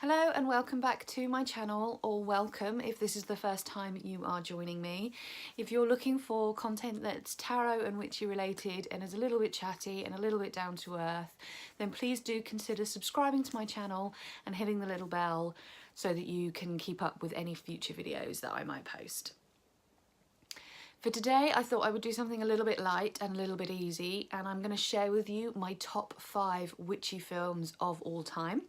Hello and welcome back to my channel, or welcome if this is the first time you are joining me. If you're looking for content that's tarot and witchy related and is a little bit chatty and a little bit down to earth, then please do consider subscribing to my channel and hitting the little bell so that you can keep up with any future videos that I might post. For today, I thought I would do something a little bit light and a little bit easy, and I'm going to share with you my top 5 witchy films of all time.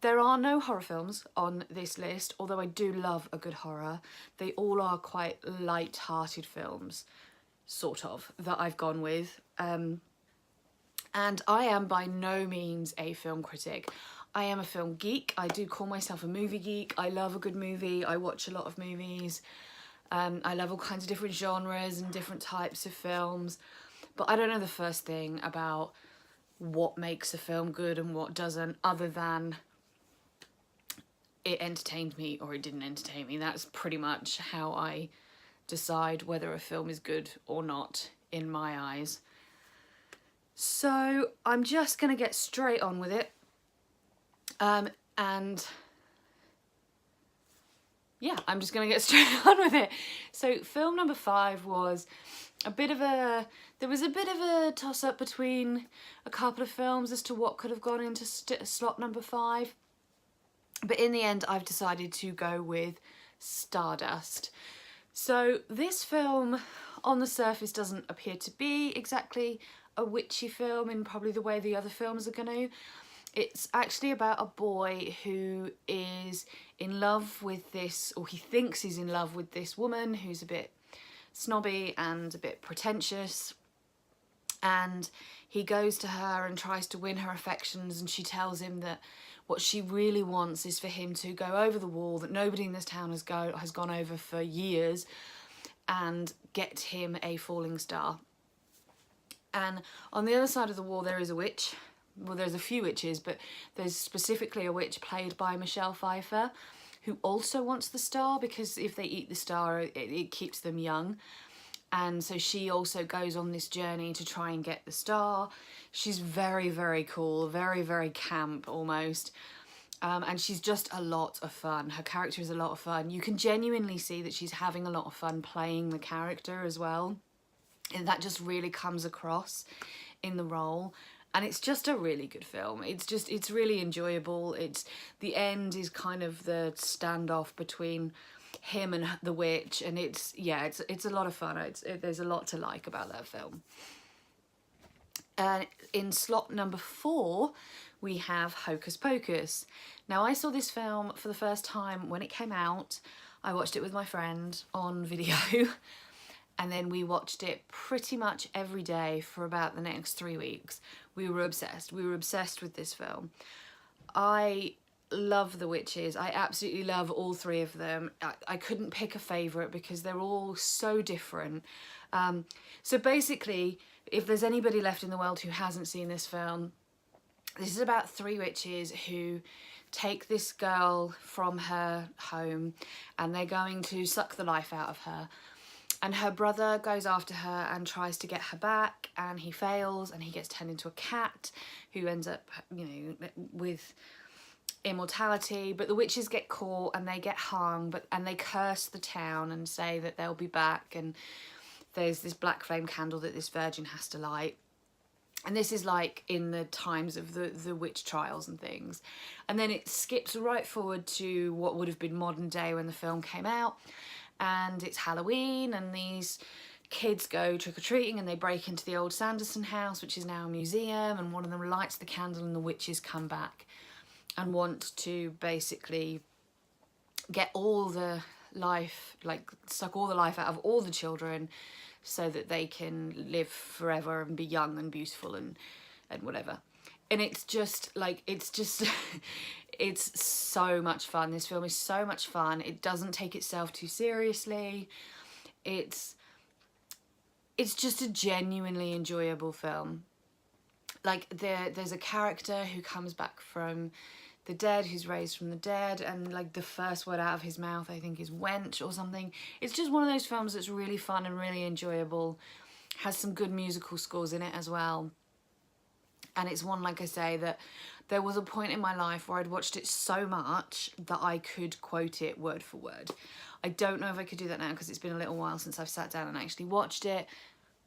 There are no horror films on this list, although I do love a good horror. They all are quite light-hearted films, sort of, that I've gone with. And I am by no means a film critic. I am a film geek. I do call myself a movie geek. I love a good movie. I watch a lot of movies. I love all kinds of different genres and different types of films. But I don't know the first thing about what makes a film good and what doesn't, other than it entertained me or it didn't entertain me. That's pretty much how I decide whether a film is good or not in my eyes. So I'm just gonna get straight on with it. And yeah, I'm just gonna get straight on with it. So film number 5 was there was a bit of a toss-up between a couple of films as to what could have gone into slot number 5. But in the end, I've decided to go with Stardust. So this film, on the surface, doesn't appear to be exactly a witchy film in probably the way the other films are going to. It's actually about a boy who is in love with this, or he thinks he's in love with this woman who's a bit snobby and a bit pretentious. And he goes to her and tries to win her affections, and she tells him that what she really wants is for him to go over the wall that nobody in this town has gone over for years, and get him a falling star. And on the other side of the wall there is a witch. Well, there's a few witches, but there's specifically a witch played by Michelle Pfeiffer who also wants the star, because if they eat the star it keeps them young. And so she also goes on this journey to try and get the star. She's very, very cool, very, very camp almost. And she's just a lot of fun. Her character is a lot of fun. You can genuinely see that she's having a lot of fun playing the character as well. And that just really comes across in the role. And it's just a really good film. It's really enjoyable. The end is kind of the standoff between him and the witch, and it's a lot of fun. There's a lot to like about that film. In slot number 4 we have Hocus Pocus. Now, I saw this film for the first time when it came out. I watched it with my friend on video and then we watched it pretty much every day for about the next 3 weeks. We were obsessed with this film. I love the witches. I absolutely love all 3 of them. I couldn't pick a favourite because they're all so different. So basically, if there's anybody left in the world who hasn't seen this film, this is about 3 witches who take this girl from her home and they're going to suck the life out of her. And her brother goes after her and tries to get her back, and he fails and he gets turned into a cat who ends up, with immortality. But the witches get caught and they get hung, and they curse the town and say that they'll be back, and there's this black flame candle that this virgin has to light. And this is like in the times of the witch trials and things. And then it skips right forward to what would have been modern day when the film came out, and it's Halloween, and these kids go trick-or-treating and they break into the old Sanderson house, which is now a museum, and one of them lights the candle and the witches come back and want to basically get all the life, suck all the life out of all the children so that they can live forever and be young and beautiful and whatever. And it's just it's so much fun. This film is so much fun. It doesn't take itself too seriously. It's just a genuinely enjoyable film. Like, there's a character who comes back from the dead, who's raised from the dead, and like the first word out of his mouth I think is wench or something. It's just one of those films that's really fun and really enjoyable. Has some good musical scores in it as well. And it's one, like I say, that there was a point in my life where I'd watched it so much that I could quote it word for word. I don't know if I could do that now because it's been a little while since I've sat down and actually watched it,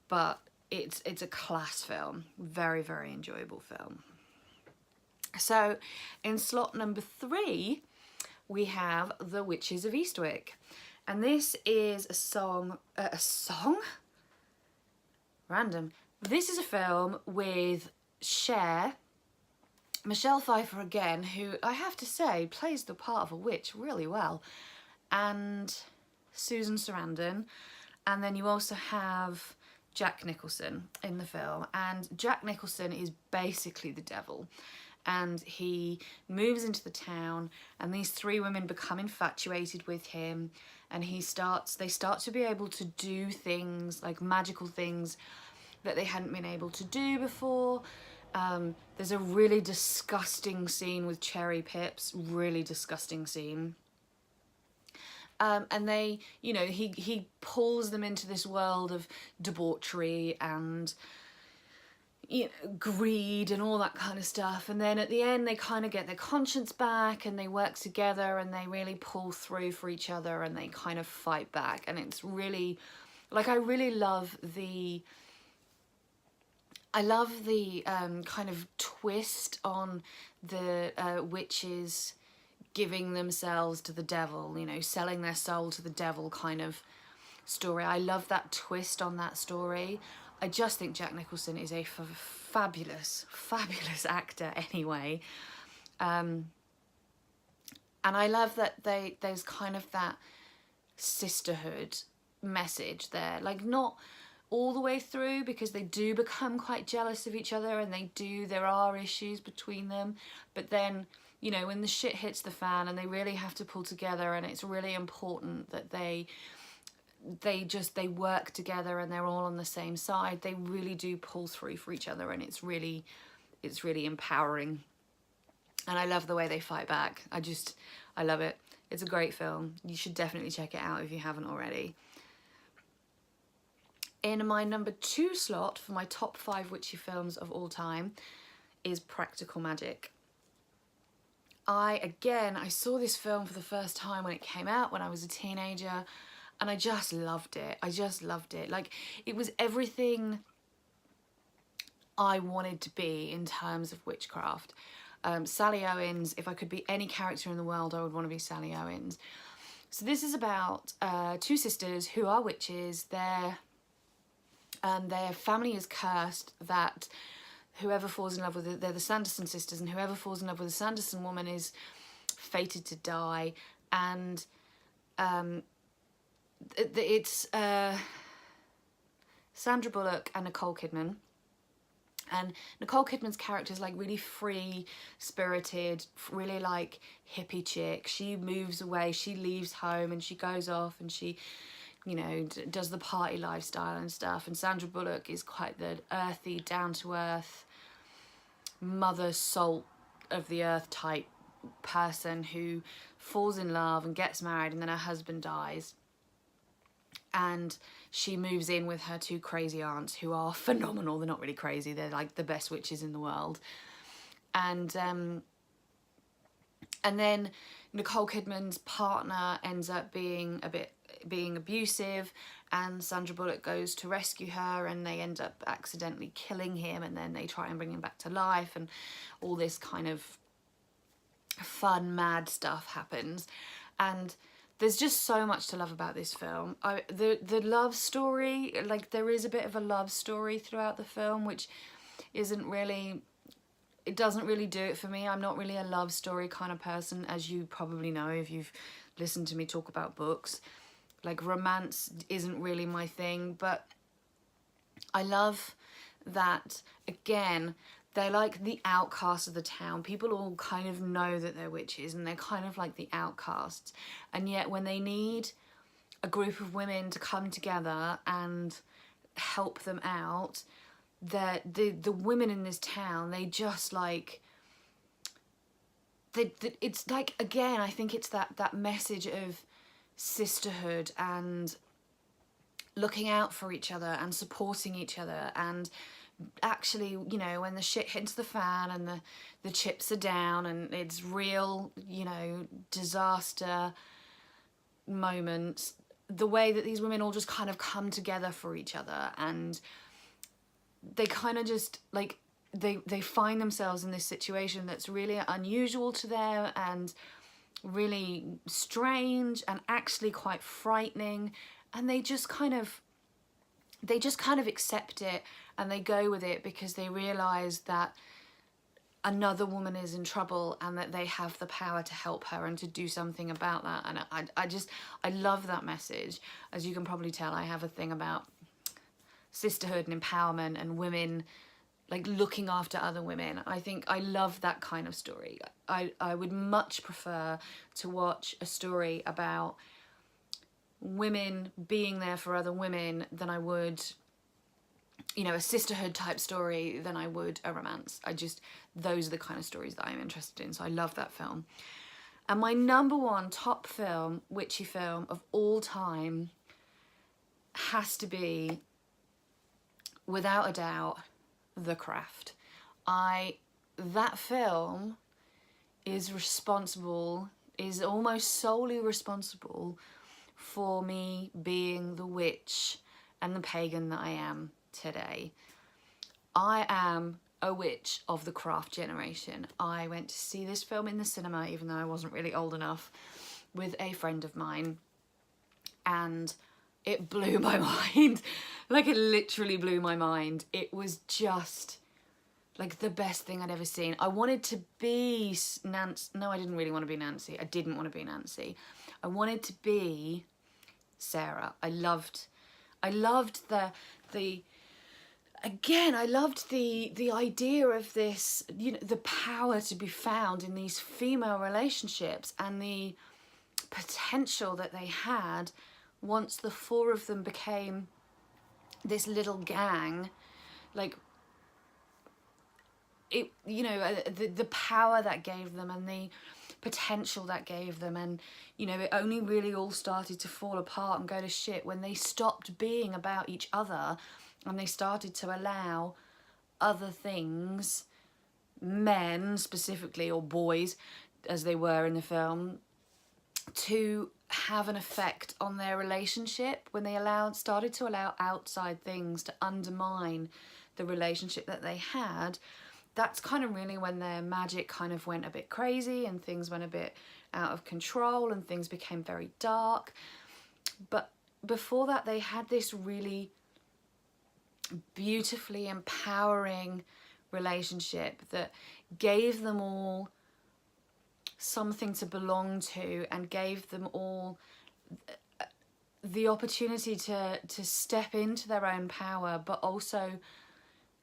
but it's a class film. Very, very enjoyable film. So in slot number 3, we have The Witches of Eastwick. And this is a song? Random. This is a film with Cher, Michelle Pfeiffer again, who I have to say plays the part of a witch really well, and Susan Sarandon. And then you also have Jack Nicholson in the film, and Jack Nicholson is basically the devil, and he moves into the town, and these 3 women become infatuated with him, and they start to be able to do things, like magical things that they hadn't been able to do before. There's a really disgusting scene with cherry pips, really disgusting scene. And they, you know, he pulls them into this world of debauchery and, you know, greed and all that kind of stuff. And then at the end, they kind of get their conscience back and they work together and they really pull through for each other and they kind of fight back. And it's really, like, I really love the kind of twist on the witches giving themselves to the devil, you know, selling their soul to the devil kind of story. I love that twist on that story. I just think Jack Nicholson is a fabulous, fabulous actor anyway. And I love that there's kind of that sisterhood message there, like not all the way through, because they do become quite jealous of each other and there are issues between them, but then, you know, when the shit hits the fan and they really have to pull together, and it's really important that they work together and they're all on the same side, they really do pull through for each other, and it's really empowering. And I love the way they fight back. I love it. It's a great film. You should definitely check it out if you haven't already. In my number 2 slot for my top 5 witchy films of all time is Practical Magic. I saw this film for the first time when it came out when I was a teenager, and I just loved it. Like, it was everything I wanted to be in terms of witchcraft. Sally Owens, if I could be any character in the world, I would want to be Sally Owens. So this is about 2 sisters who are witches. Their family is cursed that whoever falls in love with they're the Sanderson sisters, and whoever falls in love with a Sanderson woman is fated to die. And it's Sandra Bullock and Nicole Kidman. And Nicole Kidman's character is like really free-spirited, really like hippie chick. She moves away, she leaves home and she goes off and she, you know, does the party lifestyle and stuff. And Sandra Bullock is quite the earthy, down-to-earth, mother salt of the earth type person who falls in love and gets married, and then her husband dies. And she moves in with her 2 crazy aunts who are phenomenal. They're not really crazy, they're like the best witches in the world. And then Nicole Kidman's partner ends up being abusive, and Sandra Bullock goes to rescue her, and they end up accidentally killing him, and then they try and bring him back to life, and all this kind of fun, mad stuff happens. And there's just so much to love about this film. The love story, like, there is a bit of a love story throughout the film, which doesn't really do it for me. I'm not really a love story kind of person, as you probably know if you've listened to me talk about books. Like, romance isn't really my thing, but I love that, again, they're like the outcasts of the town. People all kind of know that they're witches, and they're kind of like the outcasts. And yet when they need a group of women to come together and help them out, the women in this town, they just like... it's like, again, I think it's that message of sisterhood and looking out for each other and supporting each other and actually, you know, when the shit hits the fan and the chips are down and it's real, you know, disaster moments, the way that these women all just kind of come together for each other, and they kind of just like they find themselves in this situation that's really unusual to them and really strange and actually quite frightening, and they just kind of accept it and they go with it because they realize that another woman is in trouble and that they have the power to help her and to do something about that. And I love that message. As you can probably tell, I have a thing about sisterhood and empowerment and women like looking after other women. I think I love that kind of story. I would much prefer to watch a story about women being there for other women than I would, you know, a sisterhood type story than I would a romance. Those are the kind of stories that I'm interested in. So I love that film. And my number one top film, witchy film of all time, has to be, without a doubt, The Craft. That film is almost solely responsible for me being the witch and the pagan that I am today. I am a witch of the Craft generation. I went to see this film in the cinema, even though I wasn't really old enough, with a friend of mine, and it blew my mind. Like, it literally blew my mind. It was just like the best thing I'd ever seen. I wanted to be Nancy. No, I didn't really want to be Nancy. I didn't want to be Nancy. I wanted to be Sarah. I loved the idea of this, you know, the power to be found in these female relationships and the potential that they had once the four of them became this little gang. Like, it, you know, the power that gave them and the potential that gave them, and, you know, it only really all started to fall apart and go to shit when they stopped being about each other and they started to allow other things, men specifically, or boys as they were in the film, to have an effect on their relationship, when they started to allow outside things to undermine the relationship that they had. That's kind of really when their magic kind of went a bit crazy and things went a bit out of control and things became very dark. But before that, they had this really beautifully empowering relationship that gave them all something to belong to and gave them all the opportunity to step into their own power, but also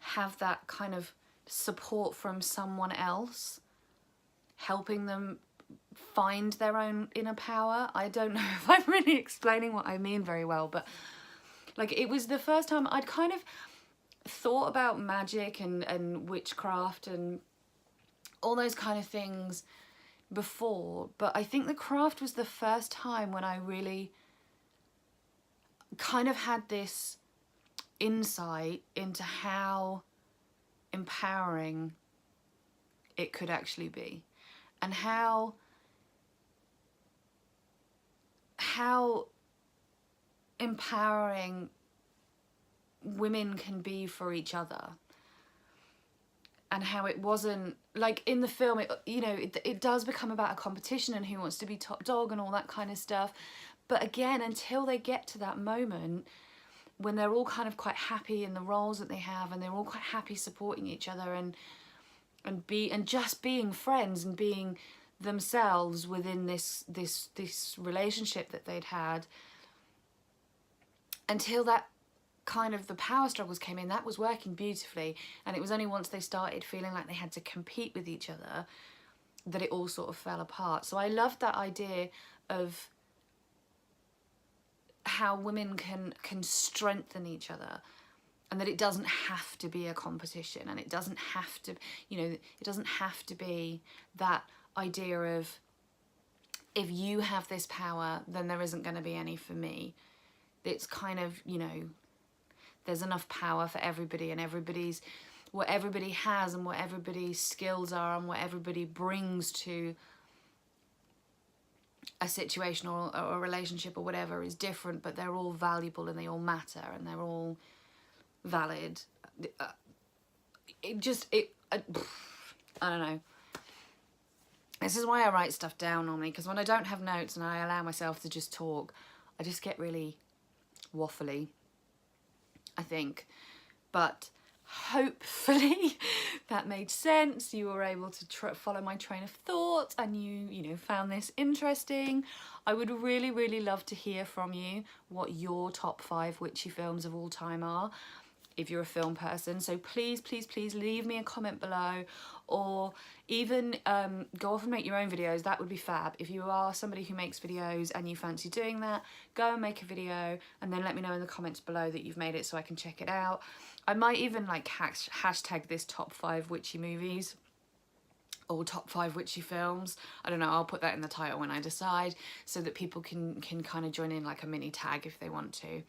have that kind of support from someone else helping them find their own inner power. I don't know if I'm really explaining what I mean very well, but like, it was the first time I'd kind of thought about magic and witchcraft and all those kind of things before, but I think The Craft was the first time when I really kind of had this insight into how empowering it could actually be, and how empowering women can be for each other, and how it wasn't like in the film, it does become about a competition and who wants to be top dog and all that kind of stuff. But again, until they get to that moment when they're all kind of quite happy in the roles that they have, and they're all quite happy supporting each other and just being friends and being themselves within this relationship that they'd had, until that kind of the power struggles came in, that was working beautifully. And it was only once they started feeling like they had to compete with each other that it all sort of fell apart. So I loved that idea of how women can strengthen each other, and that it doesn't have to be a competition, and it doesn't have to, it doesn't have to be that idea of, if you have this power, then there isn't going to be any for me. It's kind of, there's enough power for everybody, and what everybody has and what everybody's skills are and what everybody brings to a situation or a relationship or whatever is different, but they're all valuable and they all matter and they're all valid. I don't know. This is why I write stuff down normally, because when I don't have notes and I allow myself to just talk, I just get really waffly, I think. But hopefully that made sense. You were able to follow my train of thought, and you found this interesting. I would really, really love to hear from you what your top 5 witchy films of all time are, if you're a film person. So please, please, please leave me a comment below, or even go off and make your own videos. That would be fab. If you are somebody who makes videos and you fancy doing that, go and make a video and then let me know in the comments below that you've made it so I can check it out. I might even like hashtag this top 5 witchy movies or top 5 witchy films. I don't know, I'll put that in the title when I decide, so that people can kind of join in like a mini tag if they want to.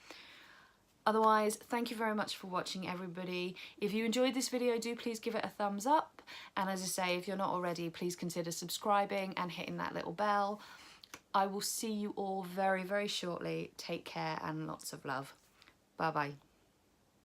Otherwise, thank you very much for watching, everybody. If you enjoyed this video, do please give it a thumbs up. And as I say, if you're not already, please consider subscribing and hitting that little bell. I will see you all very, very shortly. Take care and lots of love. Bye-bye.